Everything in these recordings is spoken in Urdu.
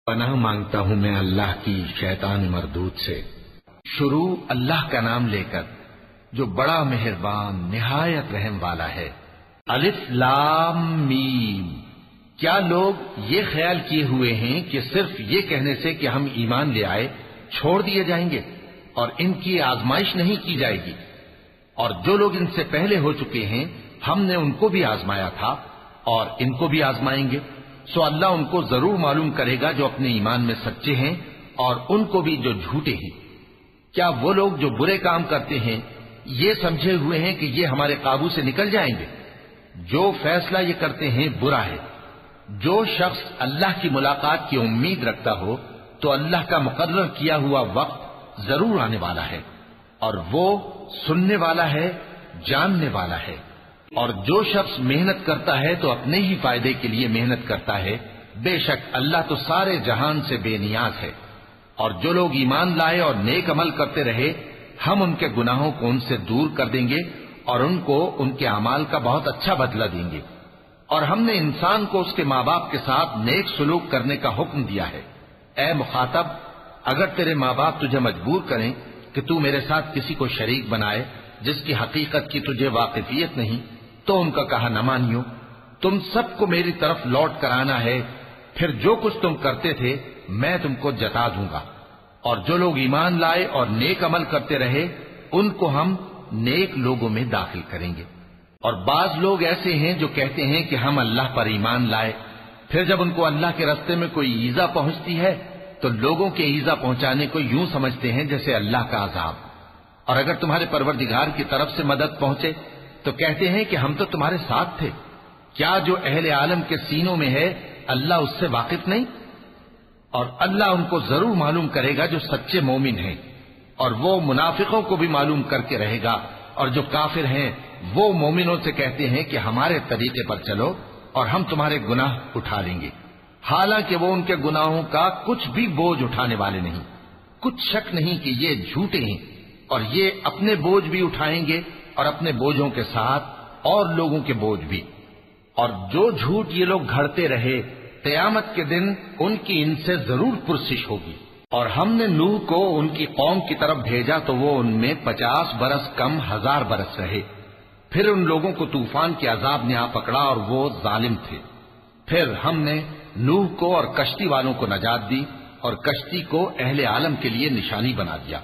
پناہ مانگتا ہوں میں اللہ کی شیطان مردود سے۔ شروع اللہ کا نام لے کر جو بڑا مہربان نہایت رحم والا ہے۔ الف لام میم۔ کیا لوگ یہ خیال کیے ہوئے ہیں کہ صرف یہ کہنے سے کہ ہم ایمان لے آئے چھوڑ دیے جائیں گے اور ان کی آزمائش نہیں کی جائے گی؟ اور جو لوگ ان سے پہلے ہو چکے ہیں ہم نے ان کو بھی آزمایا تھا اور ان کو بھی آزمائیں گے، سو اللہ ان کو ضرور معلوم کرے گا جو اپنے ایمان میں سچے ہیں اور ان کو بھی جو جھوٹے ہیں۔ کیا وہ لوگ جو برے کام کرتے ہیں یہ سمجھے ہوئے ہیں کہ یہ ہمارے قابو سے نکل جائیں گے؟ جو فیصلہ یہ کرتے ہیں برا ہے۔ جو شخص اللہ کی ملاقات کی امید رکھتا ہو تو اللہ کا مقرر کیا ہوا وقت ضرور آنے والا ہے، اور وہ سننے والا ہے، جاننے والا ہے۔ اور جو شخص محنت کرتا ہے تو اپنے ہی فائدے کے لیے محنت کرتا ہے، بے شک اللہ تو سارے جہان سے بے نیاز ہے۔ اور جو لوگ ایمان لائے اور نیک عمل کرتے رہے ہم ان کے گناہوں کو ان سے دور کر دیں گے اور ان کو ان کے اعمال کا بہت اچھا بدلہ دیں گے۔ اور ہم نے انسان کو اس کے ماں باپ کے ساتھ نیک سلوک کرنے کا حکم دیا ہے۔ اے مخاطب، اگر تیرے ماں باپ تجھے مجبور کریں کہ تو میرے ساتھ کسی کو شریک بنائے جس کی حقیقت کی تجھے واقفیت نہیں تو ان کا کہا نہ مانیو۔ تم سب کو میری طرف لوٹ کر آنا ہے، پھر جو کچھ تم کرتے تھے میں تم کو جتا دوں گا۔ اور جو لوگ ایمان لائے اور نیک عمل کرتے رہے ان کو ہم نیک لوگوں میں داخل کریں گے۔ اور بعض لوگ ایسے ہیں جو کہتے ہیں کہ ہم اللہ پر ایمان لائے، پھر جب ان کو اللہ کے راستے میں کوئی ایذا پہنچتی ہے تو لوگوں کے ایذا پہنچانے کو یوں سمجھتے ہیں جیسے اللہ کا عذاب۔ اور اگر تمہارے پروردگار کی طرف سے مدد پہنچے تو کہتے ہیں کہ ہم تو تمہارے ساتھ تھے۔ کیا جو اہل عالم کے سینوں میں ہے اللہ اس سے واقف نہیں؟ اور اللہ ان کو ضرور معلوم کرے گا جو سچے مومن ہیں، اور وہ منافقوں کو بھی معلوم کر کے رہے گا۔ اور جو کافر ہیں وہ مومنوں سے کہتے ہیں کہ ہمارے طریقے پر چلو اور ہم تمہارے گناہ اٹھا لیں گے، حالانکہ وہ ان کے گناہوں کا کچھ بھی بوجھ اٹھانے والے نہیں۔ کچھ شک نہیں کہ یہ جھوٹے ہیں، اور یہ اپنے بوجھ بھی اٹھائیں گے اور اپنے بوجھوں کے ساتھ اور لوگوں کے بوجھ بھی۔ اور جو جھوٹ یہ لوگ گھڑتے رہے قیامت کے دن ان کی ان سے ضرور پرسش ہوگی۔ اور ہم نے نوح کو ان کی قوم کی طرف بھیجا تو وہ ان میں 50 برس کم 1000 برس رہے، پھر ان لوگوں کو طوفان کے عذاب نے آ پکڑا اور وہ ظالم تھے۔ پھر ہم نے نوح کو اور کشتی والوں کو نجات دی اور کشتی کو اہل عالم کے لیے نشانی بنا دیا۔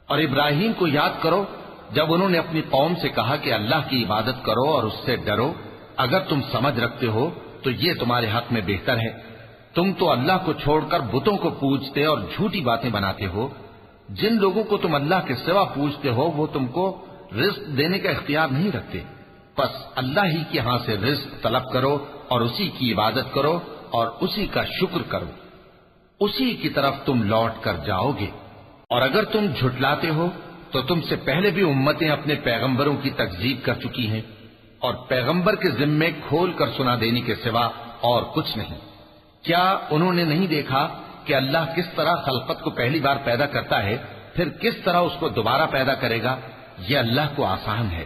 اور ابراہیم کو یاد کرو جب انہوں نے اپنی قوم سے کہا کہ اللہ کی عبادت کرو اور اس سے ڈرو، اگر تم سمجھ رکھتے ہو تو یہ تمہارے حق میں بہتر ہے۔ تم تو اللہ کو چھوڑ کر بتوں کو پوجتے اور جھوٹی باتیں بناتے ہو۔ جن لوگوں کو تم اللہ کے سوا پوجتے ہو وہ تم کو رزق دینے کا اختیار نہیں رکھتے، پس اللہ ہی کے ہاں سے رزق طلب کرو اور اسی کی عبادت کرو اور اسی کا شکر کرو، اسی کی طرف تم لوٹ کر جاؤ گے۔ اور اگر تم جھٹلاتے ہو تو تم سے پہلے بھی امتیں اپنے پیغمبروں کی تکذیب کر چکی ہیں، اور پیغمبر کے ذمے کھول کر سنا دینے کے سوا اور کچھ نہیں۔ کیا انہوں نے نہیں دیکھا کہ اللہ کس طرح خلقت کو پہلی بار پیدا کرتا ہے پھر کس طرح اس کو دوبارہ پیدا کرے گا؟ یہ اللہ کو آسان ہے۔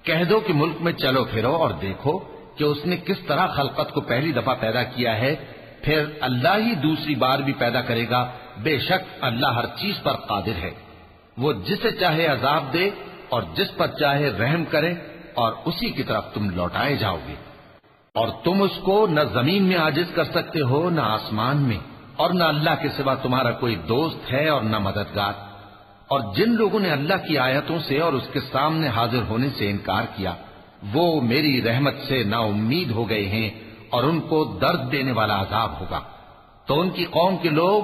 کہہ دو کہ ملک میں چلو پھرو اور دیکھو کہ اس نے کس طرح خلقت کو پہلی دفعہ پیدا کیا ہے، پھر اللہ ہی دوسری بار بھی پیدا کرے گا۔ بے شک اللہ ہر چیز پر قادر ہے۔ وہ جسے چاہے عذاب دے اور جس پر چاہے رحم کرے، اور اسی کی طرف تم لوٹائے جاؤ گے۔ اور تم اس کو نہ زمین میں عاجز کر سکتے ہو نہ آسمان میں، اور نہ اللہ کے سوا تمہارا کوئی دوست ہے اور نہ مددگار۔ اور جن لوگوں نے اللہ کی آیتوں سے اور اس کے سامنے حاضر ہونے سے انکار کیا وہ میری رحمت سے نا امید ہو گئے ہیں، اور ان کو درد دینے والا عذاب ہوگا۔ تو ان کی قوم کے لوگ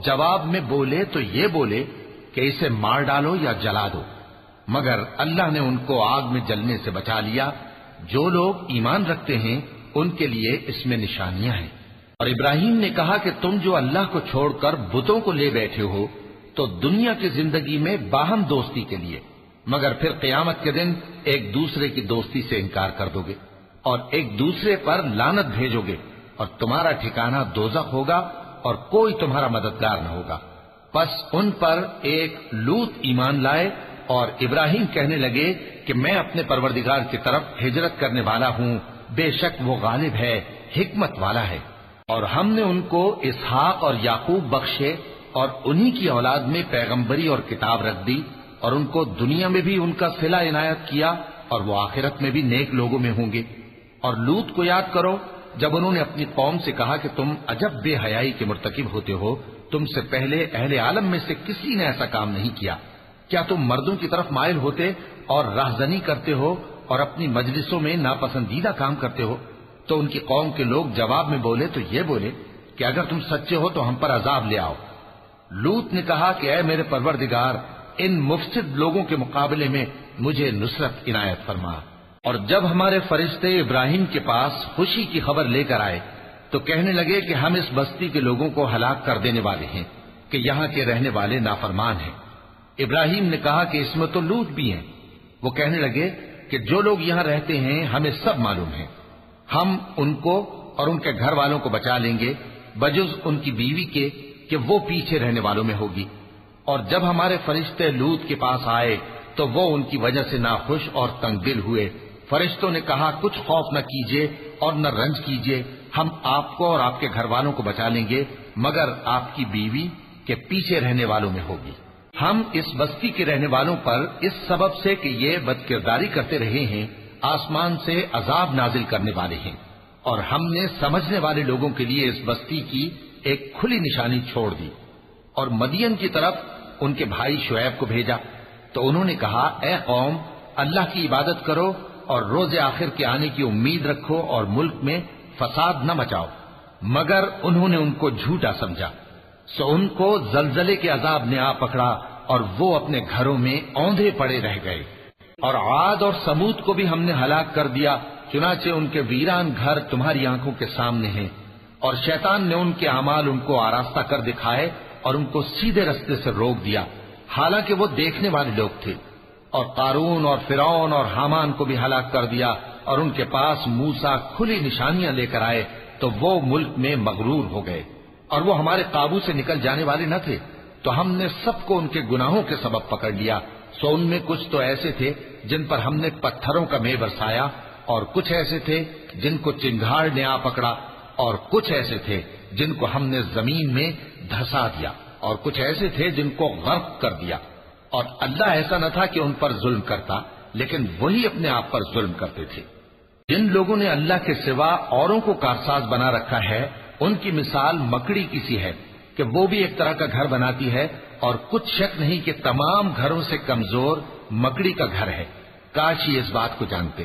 جواب میں بولے تو یہ بولے کہ اسے مار ڈالو یا جلا دو، مگر اللہ نے ان کو آگ میں جلنے سے بچا لیا۔ جو لوگ ایمان رکھتے ہیں ان کے لیے اس میں نشانیاں ہیں۔ اور ابراہیم نے کہا کہ تم جو اللہ کو چھوڑ کر بتوں کو لے بیٹھے ہو تو دنیا کی زندگی میں باہم دوستی کے لیے، مگر پھر قیامت کے دن ایک دوسرے کی دوستی سے انکار کر دو گے اور ایک دوسرے پر لعنت بھیجو گے، اور تمہارا ٹھکانہ دوزخ ہوگا اور کوئی تمہارا مددگار نہ ہوگا۔ پس ان پر ایک لوط ایمان لائے اور ابراہیم کہنے لگے کہ میں اپنے پروردگار کی طرف ہجرت کرنے والا ہوں، بے شک وہ غالب ہے، حکمت والا ہے۔ اور ہم نے ان کو اسحاق اور یعقوب بخشے اور انہی کی اولاد میں پیغمبری اور کتاب رکھ دی، اور ان کو دنیا میں بھی ان کا صلہ عنایت کیا اور وہ آخرت میں بھی نیک لوگوں میں ہوں گے۔ اور لوط کو یاد کرو جب انہوں نے اپنی قوم سے کہا کہ تم عجب بے حیائی کے مرتکب ہوتے ہو، تم سے پہلے اہل عالم میں سے کسی نے ایسا کام نہیں کیا، کیا تم مردوں کی طرف مائل ہوتے اور راہزنی کرتے ہو اور اپنی مجلسوں میں ناپسندیدہ کام کرتے ہو؟ تو ان کی قوم کے لوگ جواب میں بولے تو یہ بولے کہ اگر تم سچے ہو تو ہم پر عذاب لے آؤ۔ لوط نے کہا کہ اے میرے پروردگار، ان مفسد لوگوں کے مقابلے میں مجھے نصرت عنایت فرما۔ اور جب ہمارے فرشتے ابراہیم کے پاس خوشی کی خبر لے کر آئے تو کہنے لگے کہ ہم اس بستی کے لوگوں کو ہلاک کر دینے والے ہیں کہ یہاں کے رہنے والے نافرمان ہیں۔ ابراہیم نے کہا کہ اس میں تو لوط بھی ہیں۔ وہ کہنے لگے کہ جو لوگ یہاں رہتے ہیں ہمیں سب معلوم ہے، ہم ان کو اور ان کے گھر والوں کو بچا لیں گے بجز ان کی بیوی کے کہ وہ پیچھے رہنے والوں میں ہوگی۔ اور جب ہمارے فرشتے لوط کے پاس آئے تو وہ ان کی وجہ سے ناخوش اور تنگ دل ہوئے۔ فرشتوں نے کہا کچھ خوف نہ کیجیے اور نہ رنج کیجیے، ہم آپ کو اور آپ کے گھر والوں کو بچا لیں گے مگر آپ کی بیوی کے پیچھے رہنے والوں میں ہوگی۔ ہم اس بستی کے رہنے والوں پر اس سبب سے کہ یہ بد کرداری کرتے رہے ہیں آسمان سے عذاب نازل کرنے والے ہیں، اور ہم نے سمجھنے والے لوگوں کے لیے اس بستی کی ایک کھلی نشانی چھوڑ دی۔ اور مدین کی طرف ان کے بھائی شعیب کو بھیجا تو انہوں نے کہا اے قوم، اللہ کی عبادت کرو اور روز آخر کے آنے کی امید رکھو اور ملک میں فساد نہ مچاؤ، مگر انہوں نے ان کو جھوٹا سمجھا، سو ان کو زلزلے کے عذاب نے آ پکڑا اور وہ اپنے گھروں میں اوندھے پڑے رہ گئے۔ اور عاد اور سمود کو بھی ہم نے ہلاک کر دیا، چنانچہ ان کے ویران گھر تمہاری آنکھوں کے سامنے ہیں، اور شیطان نے ان کے اعمال ان کو آراستہ کر دکھائے اور ان کو سیدھے رستے سے روک دیا، حالانکہ وہ دیکھنے والے لوگ تھے۔ اور قارون اور فرعون اور حامان کو بھی ہلاک کر دیا، اور ان کے پاس موسیٰ کھلی نشانیاں لے کر آئے تو وہ ملک میں مغرور ہو گئے، اور وہ ہمارے قابو سے نکل جانے والے نہ تھے، تو ہم نے سب کو ان کے گناہوں کے سبب پکڑ لیا۔ سو ان میں کچھ تو ایسے تھے جن پر ہم نے پتھروں کا مے برسایا، اور کچھ ایسے تھے جن کو چنگھاڑ نے آ پکڑا، اور کچھ ایسے تھے جن کو ہم نے زمین میں دھسا دیا، اور کچھ ایسے تھے جن کو غرق کر دیا۔ اور اللہ ایسا نہ تھا کہ ان پر ظلم کرتا، لیکن وہی اپنے آپ پر ظلم کرتے تھے۔ جن لوگوں نے اللہ کے سوا اوروں کو کارساز بنا رکھا ہے، ان کی مثال مکڑی کی سی ہے کہ وہ بھی ایک طرح کا گھر بناتی ہے، اور کچھ شک نہیں کہ تمام گھروں سے کمزور مکڑی کا گھر ہے۔ کاش یہ اس بات کو جانتے۔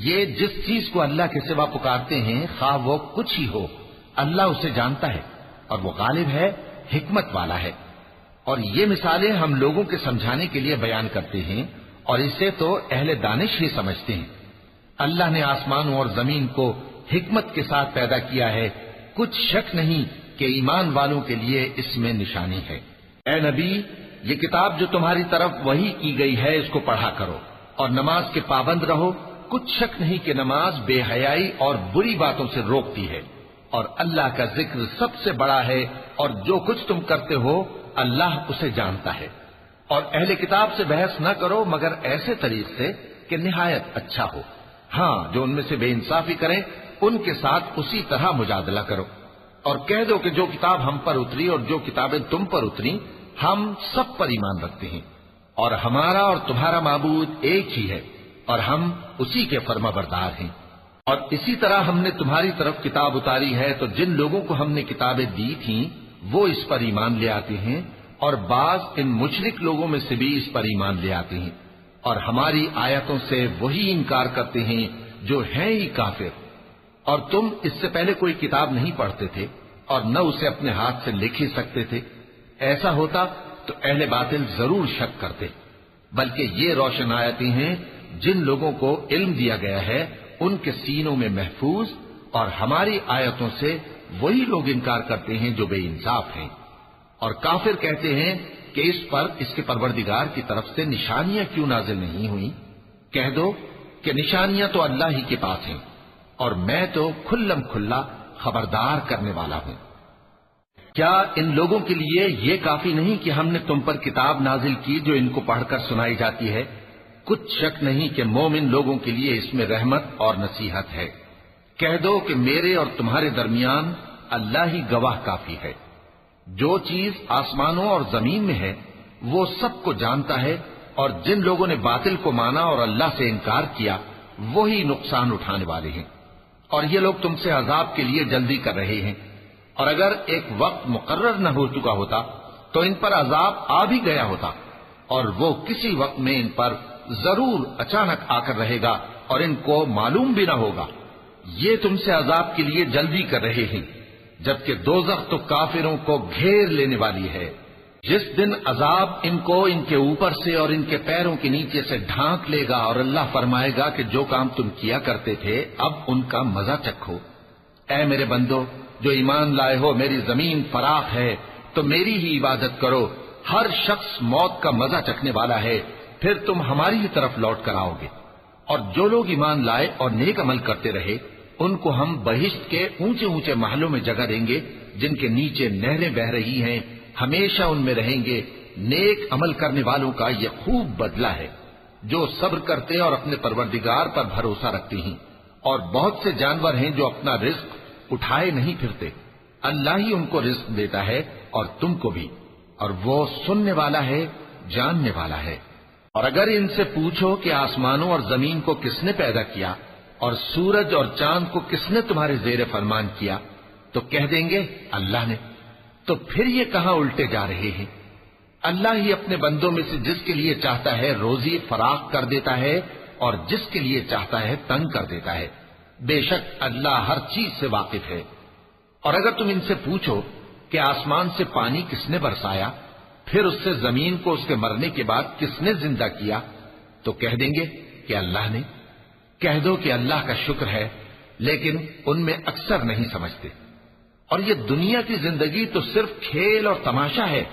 یہ جس چیز کو اللہ کے سوا پکارتے ہیں خواہ وہ کچھ ہی ہو، اللہ اسے جانتا ہے اور وہ غالب ہے، حکمت والا ہے۔ اور یہ مثالیں ہم لوگوں کے سمجھانے کے لیے بیان کرتے ہیں، اور اسے تو اہل دانش ہی سمجھتے ہیں۔ اللہ نے آسمانوں اور زمین کو حکمت کے ساتھ پیدا کیا ہے، کچھ شک نہیں کہ ایمان والوں کے لیے اس میں نشانی ہے۔ اے نبی، یہ کتاب جو تمہاری طرف وحی کی گئی ہے اس کو پڑھا کرو اور نماز کے پابند رہو، کچھ شک نہیں کہ نماز بے حیائی اور بری باتوں سے روکتی ہے، اور اللہ کا ذکر سب سے بڑا ہے، اور جو کچھ تم کرتے ہو اللہ اسے جانتا ہے۔ اور اہل کتاب سے بحث نہ کرو مگر ایسے طریق سے کہ نہایت اچھا ہو، ہاں جو ان میں سے بے انصافی کریں ان کے ساتھ اسی طرح مجادلہ کرو، اور کہہ دو کہ جو کتاب ہم پر اتری اور جو کتابیں تم پر اتری ہم سب پر ایمان رکھتے ہیں، اور ہمارا اور تمہارا معبود ایک ہی ہے، اور ہم اسی کے فرما بردار ہیں۔ اور اسی طرح ہم نے تمہاری طرف کتاب اتاری ہے تو جن لوگوں کو ہم نے کتابیں دی تھیں وہ اس پر ایمان لے آتے ہیں، اور بعض ان مشرک لوگوں میں سے بھی اس پر ایمان لے آتے ہیں، اور ہماری آیتوں سے وہی انکار کرتے ہیں جو ہیں ہی کافر۔ اور تم اس سے پہلے کوئی کتاب نہیں پڑھتے تھے اور نہ اسے اپنے ہاتھ سے لکھ ہی سکتے تھے، ایسا ہوتا تو اہل باطل ضرور شک کرتے، بلکہ یہ روشن آیتیں ہیں جن لوگوں کو علم دیا گیا ہے ان کے سینوں میں محفوظ، اور ہماری آیتوں سے وہی لوگ انکار کرتے ہیں جو بے انصاف ہیں۔ اور کافر کہتے ہیں کہ اس پر اس کے پروردگار کی طرف سے نشانیاں کیوں نازل نہیں ہوئی؟ کہہ دو کہ نشانیاں تو اللہ ہی کے پاس ہیں، اور میں تو کھلم کھلا خبردار کرنے والا ہوں۔ کیا ان لوگوں کے لیے یہ کافی نہیں کہ ہم نے تم پر کتاب نازل کی جو ان کو پڑھ کر سنائی جاتی ہے؟ کچھ شک نہیں کہ مومن لوگوں کے لیے اس میں رحمت اور نصیحت ہے۔ کہہ دو کہ میرے اور تمہارے درمیان اللہ ہی گواہ کافی ہے۔ جو چیز آسمانوں اور زمین میں ہے وہ سب کو جانتا ہے، اور جن لوگوں نے باطل کو مانا اور اللہ سے انکار کیا وہی نقصان اٹھانے والے ہیں، اور یہ لوگ تم سے عذاب کے لیے جلدی کر رہے ہیں، اور اگر ایک وقت مقرر نہ ہو چکا ہوتا تو ان پر عذاب آ بھی گیا ہوتا، اور وہ کسی وقت میں ان پر ضرور اچانک آ کر رہے گا اور ان کو معلوم بھی نہ ہوگا۔ یہ تم سے عذاب کے لیے جلدی کر رہے ہیں، جبکہ دوزخ تو کافروں کو گھیر لینے والی ہے۔ جس دن عذاب ان کو ان کے اوپر سے اور ان کے پیروں کے نیچے سے ڈھانک لے گا، اور اللہ فرمائے گا کہ جو کام تم کیا کرتے تھے اب ان کا مزہ چکھو۔ اے میرے بندو جو ایمان لائے ہو، میری زمین فراخ ہے تو میری ہی عبادت کرو۔ ہر شخص موت کا مزہ چکھنے والا ہے، پھر تم ہماری ہی طرف لوٹ کر آؤ گے۔ اور جو لوگ ایمان لائے اور نیک عمل کرتے رہے ان کو ہم بہشت کے اونچے اونچے محلوں میں جگہ دیں گے، جن کے نیچے نہریں بہہ رہی ہیں، ہمیشہ ان میں رہیں گے۔ نیک عمل کرنے والوں کا یہ خوب بدلہ ہے، جو صبر کرتے اور اپنے پروردگار پر بھروسہ رکھتے ہیں۔ اور بہت سے جانور ہیں جو اپنا رزق اٹھائے نہیں پھرتے، اللہ ہی ان کو رزق دیتا ہے اور تم کو بھی، اور وہ سننے والا ہے، جاننے والا ہے۔ اور اگر ان سے پوچھو کہ آسمانوں اور زمین کو کس نے پیدا کیا اور سورج اور چاند کو کس نے تمہارے زیر فرمان کیا، تو کہہ دیں گے اللہ نے۔ تو پھر یہ کہاں الٹے جا رہے ہیں؟ اللہ ہی اپنے بندوں میں سے جس کے لیے چاہتا ہے روزی فراخ کر دیتا ہے اور جس کے لیے چاہتا ہے تنگ کر دیتا ہے۔ بے شک اللہ ہر چیز سے واقف ہے۔ اور اگر تم ان سے پوچھو کہ آسمان سے پانی کس نے برسایا، پھر اس سے زمین کو اس کے مرنے کے بعد کس نے زندہ کیا، تو کہہ دیں گے کہ اللہ نے۔ کہہ دو کہ اللہ کا شکر ہے، لیکن ان میں اکثر نہیں سمجھتے۔ اور یہ دنیا کی زندگی تو صرف کھیل اور تماشا ہے،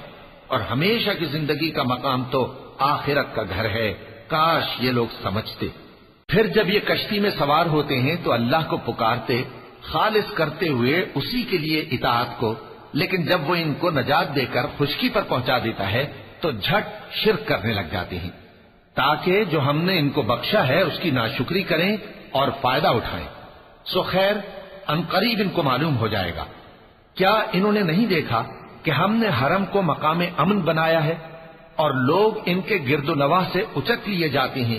اور ہمیشہ کی زندگی کا مقام تو آخرت کا گھر ہے۔ کاش یہ لوگ سمجھتے۔ پھر جب یہ کشتی میں سوار ہوتے ہیں تو اللہ کو پکارتے، خالص کرتے ہوئے اسی کے لیے اطاعت کو، لیکن جب وہ ان کو نجات دے کر خشکی پر پہنچا دیتا ہے تو جھٹ شرک کرنے لگ جاتے ہیں، تاکہ جو ہم نے ان کو بخشا ہے اس کی ناشکری کریں اور فائدہ اٹھائیں۔ سو خیر عنقریب ان کو معلوم ہو جائے گا۔ کیا انہوں نے نہیں دیکھا کہ ہم نے حرم کو مقام امن بنایا ہے اور لوگ ان کے گرد و نواح سے اچک لیے جاتے ہیں؟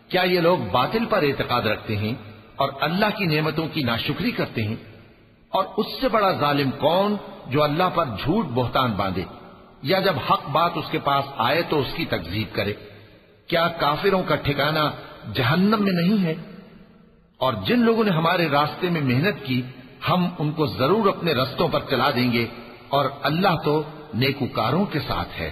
کیا یہ لوگ باطل پر اعتقاد رکھتے ہیں اور اللہ کی نعمتوں کی ناشکری کرتے ہیں؟ اور اس سے بڑا ظالم کون جو اللہ پر جھوٹ بہتان باندھے، یا جب حق بات اس کے پاس آئے تو اس کی تکذیب کرے؟ کیا کافروں کا ٹھکانہ جہنم میں نہیں ہے؟ اور جن لوگوں نے ہمارے راستے میں محنت کی ہم ان کو ضرور اپنے رستوں پر چلا دیں گے، اور اللہ تو نیکوکاروں کے ساتھ ہے۔